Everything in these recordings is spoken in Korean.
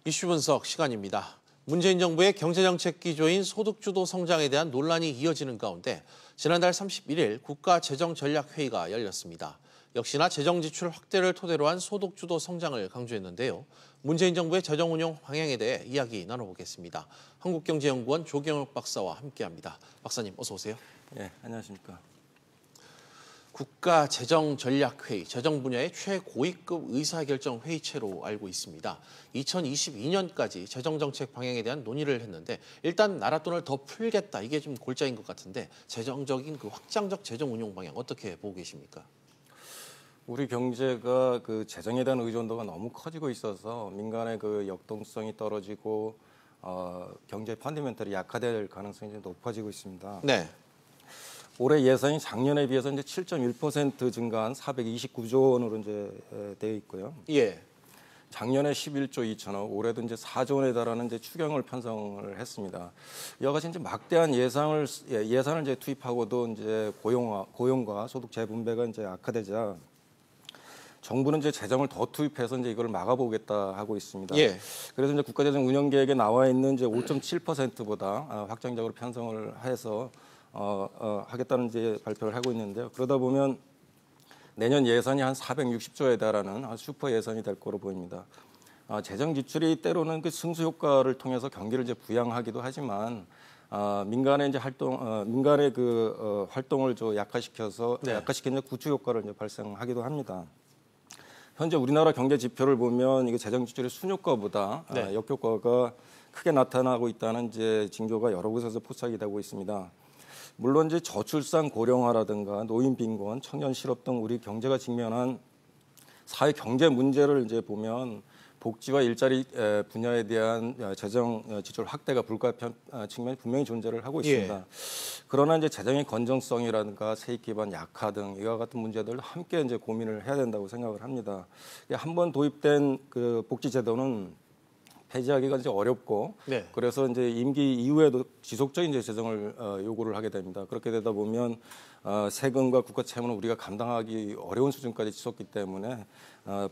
이슈 분석 시간입니다. 문재인 정부의 경제정책 기조인 소득주도 성장에 대한 논란이 이어지는 가운데 지난달 31일 국가재정전략회의가 열렸습니다. 역시나 재정지출 확대를 토대로 한 소득주도 성장을 강조했는데요. 문재인 정부의 재정운용 방향에 대해 이야기 나눠보겠습니다. 한국경제연구원 조경혁 박사와 함께합니다. 박사님 어서 오세요. 네, 안녕하십니까. 국가재정전략회의, 재정 분야의 최고위급 의사결정 회의체로 알고 있습니다. 2022년까지 재정정책 방향에 대한 논의를 했는데 일단 나라 돈을 더 풀겠다, 이게 좀 골자인 것 같은데 재정적인 확장적 재정 운용 방향 어떻게 보고 계십니까? 우리 경제가 재정에 대한 의존도가 너무 커지고 있어서 민간의 역동성이 떨어지고 경제 펀더멘털이 약화될 가능성이 이제 높아지고 있습니다. 네. 올해 예산이 작년에 비해서 이제 7.1% 증가한 429조 원으로 이제 되어 있고요. 예. 작년에 11조 2천억, 올해도 이제 4조 원에 달하는 이제 추경을 편성을 했습니다. 이와 같이 이제 막대한 예산을 이제 투입하고도 이제 고용과 소득 재분배가 이제 악화되자 정부는 이제 재정을 더 투입해서 이제 이걸 막아보겠다 하고 있습니다. 예. 그래서 이제 국가재정 운영 계획에 나와 있는 이제 5.7%보다 확장적으로 편성을 해서 하겠다는 이제 발표를 하고 있는데요. 그러다 보면 내년 예산이 한 460조에 달하는 슈퍼 예산이 될 거로 보입니다. 재정 지출이 때로는 승수 효과를 통해서 경기를 이제 부양하기도 하지만 민간의 이제 활동을 좀 약화시켜서 네. 약화시키는 구축 효과를 이제 발생하기도 합니다. 현재 우리나라 경제 지표를 보면 이게 재정 지출의 순효과보다 네. 역효과가 크게 나타나고 있다는 이제 징조가 여러 곳에서 포착이 되고 있습니다. 물론 이제 저출산 고령화라든가 노인 빈곤, 청년 실업 등 우리 경제가 직면한 사회 경제 문제를 이제 보면 복지와 일자리 분야에 대한 재정 지출 확대가 불가피한 측면이 분명히 존재를 하고 있습니다. 예. 그러나 이제 재정의 건전성이라든가 세입 기반 약화 등 이와 같은 문제들 함께 이제 고민을 해야 된다고 생각을 합니다. 한번 도입된 복지 제도는 폐지하기가 이제 어렵고, 네. 그래서 이제 임기 이후에도 지속적인 이제 재정을 요구를 하게 됩니다. 그렇게 되다 보면 세금과 국가 채무는 우리가 감당하기 어려운 수준까지 치솟기 때문에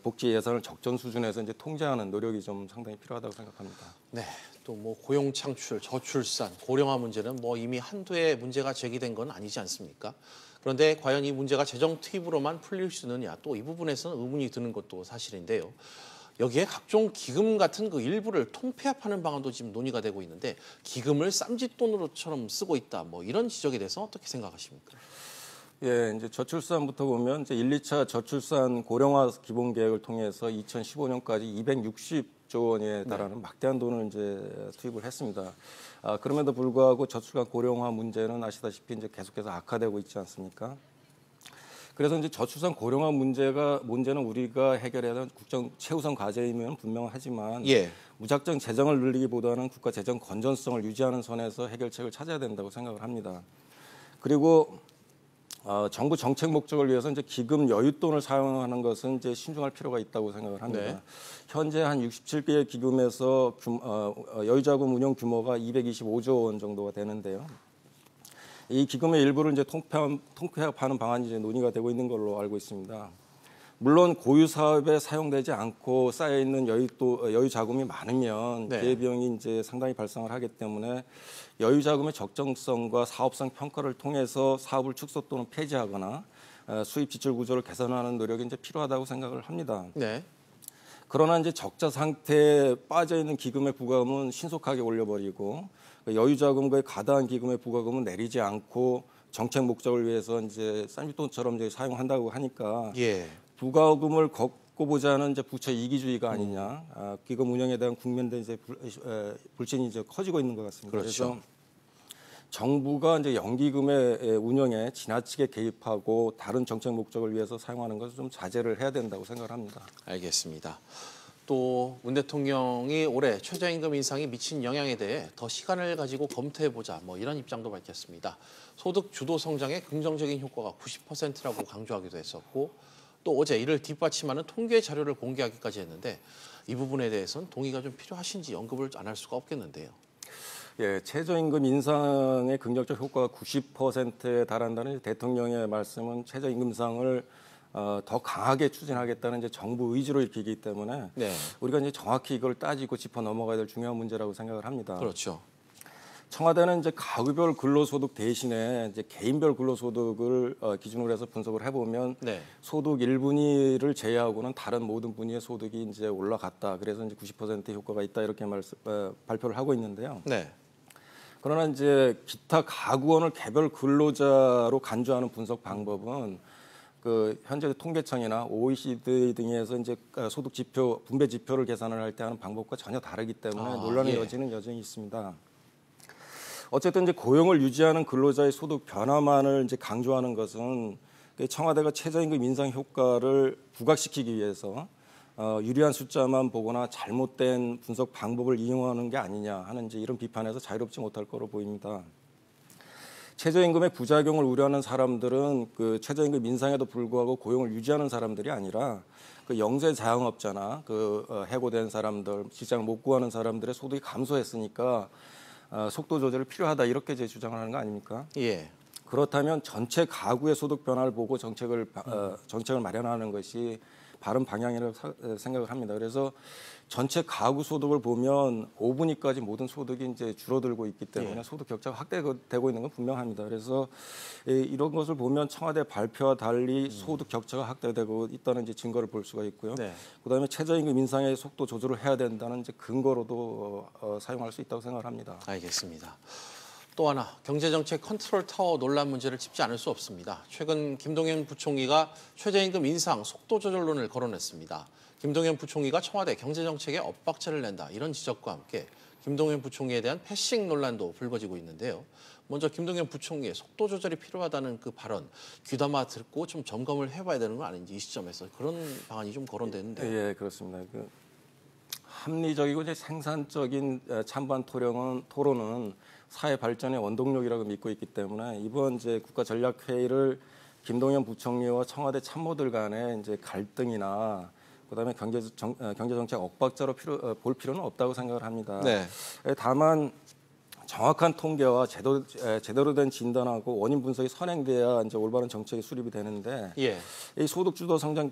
복지 예산을 적정 수준에서 이제 통제하는 노력이 좀 상당히 필요하다고 생각합니다. 네. 또 고용 창출, 저출산, 고령화 문제는 이미 한두해 문제가 제기된 건 아니지 않습니까? 그런데 과연 이 문제가 재정 투입으로만 풀릴 수 있느냐, 또 이 부분에서는 의문이 드는 것도 사실인데요. 여기에 각종 기금 같은 일부를 통폐합하는 방안도 지금 논의가 되고 있는데 기금을 쌈짓돈으로처럼 쓰고 있다, 이런 지적에 대해서 어떻게 생각하십니까? 예, 이제 저출산부터 보면 이제 1, 2차 저출산 고령화 기본 계획을 통해서 2015년까지 260조 원에 달하는 막대한 돈을 이제 투입을 했습니다. 그럼에도 불구하고 저출산 고령화 문제는 아시다시피 이제 계속해서 악화되고 있지 않습니까? 그래서 이제 저출산 고령화 문제는 우리가 해결해야 하는 국정 최우선 과제이면 분명하지만 예. 무작정 재정을 늘리기보다는 국가 재정 건전성을 유지하는 선에서 해결책을 찾아야 된다고 생각을 합니다. 그리고 정부 정책 목적을 위해서 이제 기금 여윳돈을 사용하는 것은 이제 신중할 필요가 있다고 생각을 합니다. 네. 현재 한 67개의 기금에서 여유자금 운용 규모가 225조 원 정도가 되는데요. 이 기금의 일부를 이제 통폐합하는 방안이 이제 논의가 되고 있는 걸로 알고 있습니다. 물론 고유 사업에 사용되지 않고 쌓여 있는 여유 자금이 많으면 네. 기회비용이 이제 상당히 발생을 하기 때문에 여유 자금의 적정성과 사업성 평가를 통해서 사업을 축소 또는 폐지하거나 수입 지출 구조를 개선하는 노력이 이제 필요하다고 생각을 합니다. 네. 그러나 이제 적자 상태에 빠져 있는 기금의 부과금은 신속하게 올려버리고 여유 자금과의 가다한 기금의 부과금은 내리지 않고 정책 목적을 위해서 이제 쌈짓돈처럼 이제 사용한다고 하니까 예. 부과금을 걷고 보자는 이제 부처 이기주의가 아니냐, 기금 운영에 대한 국민들 이제 불신이 이제 커지고 있는 것 같습니다. 그렇죠. 그래서 정부가 이제 연기금의 운영에 지나치게 개입하고 다른 정책 목적을 위해서 사용하는 것을 좀 자제를 해야 된다고 생각을 합니다. 알겠습니다. 또 문 대통령이 올해 최저임금 인상이 미친 영향에 대해 더 시간을 가지고 검토해보자, 이런 입장도 밝혔습니다. 소득 주도 성장의 긍정적인 효과가 90%라고 강조하기도 했었고, 또 어제 이를 뒷받침하는 통계 자료를 공개하기까지 했는데 이 부분에 대해서는 동의가 좀 필요하신지 언급을 안 할 수가 없겠는데요. 예, 최저임금 인상의 긍정적 효과가 90%에 달한다는 대통령의 말씀은 최저임금 인상을 더 강하게 추진하겠다는 이제 정부 의지로 읽히기 때문에 네. 우리가 이제 정확히 이걸 따지고 짚어 넘어가야 될 중요한 문제라고 생각을 합니다. 그렇죠. 청와대는 이제 가구별 근로소득 대신에 이제 개인별 근로소득을 기준으로 해서 분석을 해보면 네. 소득 1분위를 제외하고는 다른 모든 분위의 소득이 이제 올라갔다. 그래서 이제 90% 효과가 있다 이렇게 발표를 하고 있는데요. 네. 그러나 이제 기타 가구원을 개별 근로자로 간주하는 분석 방법은 그 현재 통계청이나 OECD 등에서 이제 소득 지표 분배 지표를 계산을 할 때 하는 방법과 전혀 다르기 때문에 논란의 여지는 여전히 있습니다. 어쨌든 이제 고용을 유지하는 근로자의 소득 변화만을 이제 강조하는 것은 청와대가 최저임금 인상 효과를 부각시키기 위해서 유리한 숫자만 보거나 잘못된 분석 방법을 이용하는 게 아니냐 하는 이제 이런 비판에서 자유롭지 못할 거로 보입니다. 최저임금의 부작용을 우려하는 사람들은 그 최저임금 인상에도 불구하고 고용을 유지하는 사람들이 아니라 그 영세 자영업자나 그 해고된 사람들, 직장을 못 구하는 사람들의 소득이 감소했으니까 속도 조절이 필요하다 이렇게 제 주장을 하는 거 아닙니까? 예. 그렇다면 전체 가구의 소득 변화를 보고 정책을 마련하는 것이 바른 방향이라고 생각을 합니다. 그래서 전체 가구 소득을 보면 5분위까지 모든 소득이 이제 줄어들고 있기 때문에 소득 격차가 확대되고 있는 건 분명합니다. 그래서 이런 것을 보면 청와대 발표와 달리 소득 격차가 확대되고 있다는 이제 증거를 볼 수가 있고요. 네. 그다음에 최저임금 인상의 속도 조절을 해야 된다는 이제 근거로도 사용할 수 있다고 생각을 합니다. 알겠습니다. 또 하나 경제정책 컨트롤 타워 논란 문제를 짚지 않을 수 없습니다. 최근 김동연 부총리가 최저임금 인상 속도 조절론을 거론했습니다. 김동연 부총리가 청와대 경제정책에 엇박자를 낸다 이런 지적과 함께 김동연 부총리에 대한 패싱 논란도 불거지고 있는데요. 먼저 김동연 부총리의 속도 조절이 필요하다는 그 발언 귀담아 듣고 좀 점검을 해봐야 되는 건 아닌지 이 시점에서 그런 방안이 좀 거론되는데요. 예, 그렇습니다. 합리적이고 이제 생산적인 찬반 토론은 사회 발전의 원동력이라고 믿고 있기 때문에 이번 이제 국가전략회의를 김동연 부총리와 청와대 참모들 간의 이제 갈등이나 그다음에 경제정책 엇박자로 볼 필요는 없다고 생각을 합니다. 네. 다만 정확한 통계와 제대로 된 진단하고 원인 분석이 선행돼야 이제 올바른 정책이 수립이 되는데 예. 이 소득주도 성장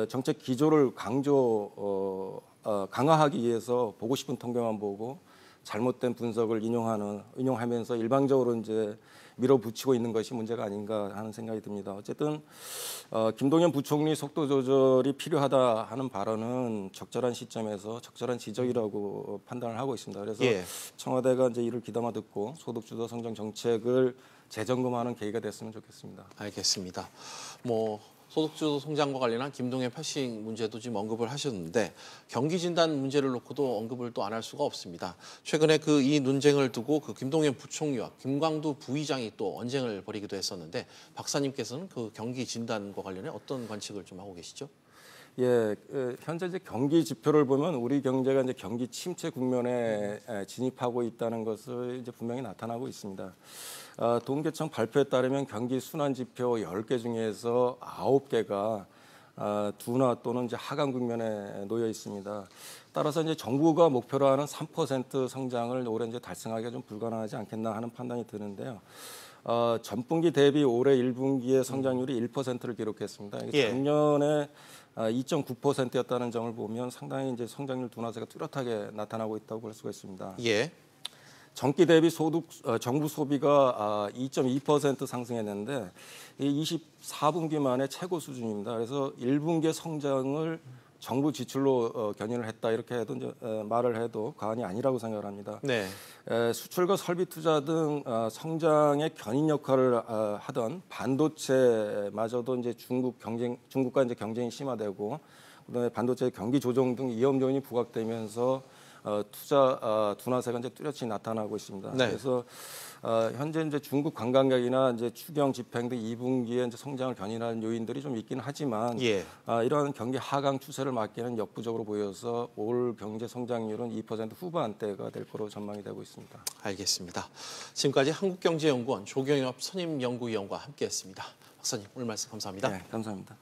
정책 기조를 강화하기 위해서 보고 싶은 통계만 보고 잘못된 분석을 인용하면서 일방적으로 이제 밀어붙이고 있는 것이 문제가 아닌가 하는 생각이 듭니다. 어쨌든 김동연 부총리 속도 조절이 필요하다 하는 발언은 적절한 시점에서 적절한 지적이라고 판단을 하고 있습니다. 그래서 청와대가 이제 이를 귀담아 듣고 소득주도 성장 정책을 재점검하는 계기가 됐으면 좋겠습니다. 알겠습니다. 소득주도 성장과 관련한 김동연 패싱 문제도 지금 언급을 하셨는데 경기 진단 문제를 놓고도 언급을 또 안 할 수가 없습니다. 최근에 이 논쟁을 두고 김동연 부총리와 김광두 부의장이 또 언쟁을 벌이기도 했었는데 박사님께서는 그 경기 진단과 관련해 어떤 관측을 좀 하고 계시죠? 예, 현재 이제 경기 지표를 보면 우리 경제가 이제 경기 침체 국면에 진입하고 있다는 것을 이제 분명히 나타나고 있습니다. 통계청 발표에 따르면 경기 순환 지표 10개 중에서 9개가 둔화 또는 이제 하강 국면에 놓여 있습니다. 따라서 이제 정부가 목표로 하는 3% 성장을 올해 이제 달성하기가 좀 불가능하지 않겠나 하는 판단이 드는데요. 전분기 대비 올해 1분기의 성장률이 1%를 기록했습니다. 작년에 2.9%였다는 점을 보면 상당히 이제 성장률 둔화세가 뚜렷하게 나타나고 있다고 볼 수가 있습니다. 예. 전기 대비 정부 소비가 2.2% 상승했는데 이 24분기 만에 최고 수준입니다. 그래서 1분기의 성장을 정부 지출로 견인을 했다 이렇게 해도 이제 말을 해도 과언이 아니라고 생각을 합니다. 네. 수출과 설비 투자 등 성장의 견인 역할을 하던 반도체마저도 이제 중국과 이제 경쟁이 심화되고 그다음에 반도체 경기 조정 등 위험 요인이 부각되면서 투자 둔화세가 이제 뚜렷이 나타나고 있습니다. 네. 그래서 현재 이제 중국 관광객이나 이제 추경 집행 등 2분기에 이제 성장을 견인하는 요인들이 좀 있긴 하지만 이러한 경기 하강 추세를 막기는 역부족으로 보여서 올 경제 성장률은 2% 후반대가 될 거로 전망이 되고 있습니다. 알겠습니다. 지금까지 한국경제연구원 조경엽 선임연구위원과 함께했습니다. 박사님 오늘 말씀 감사합니다. 네, 감사합니다.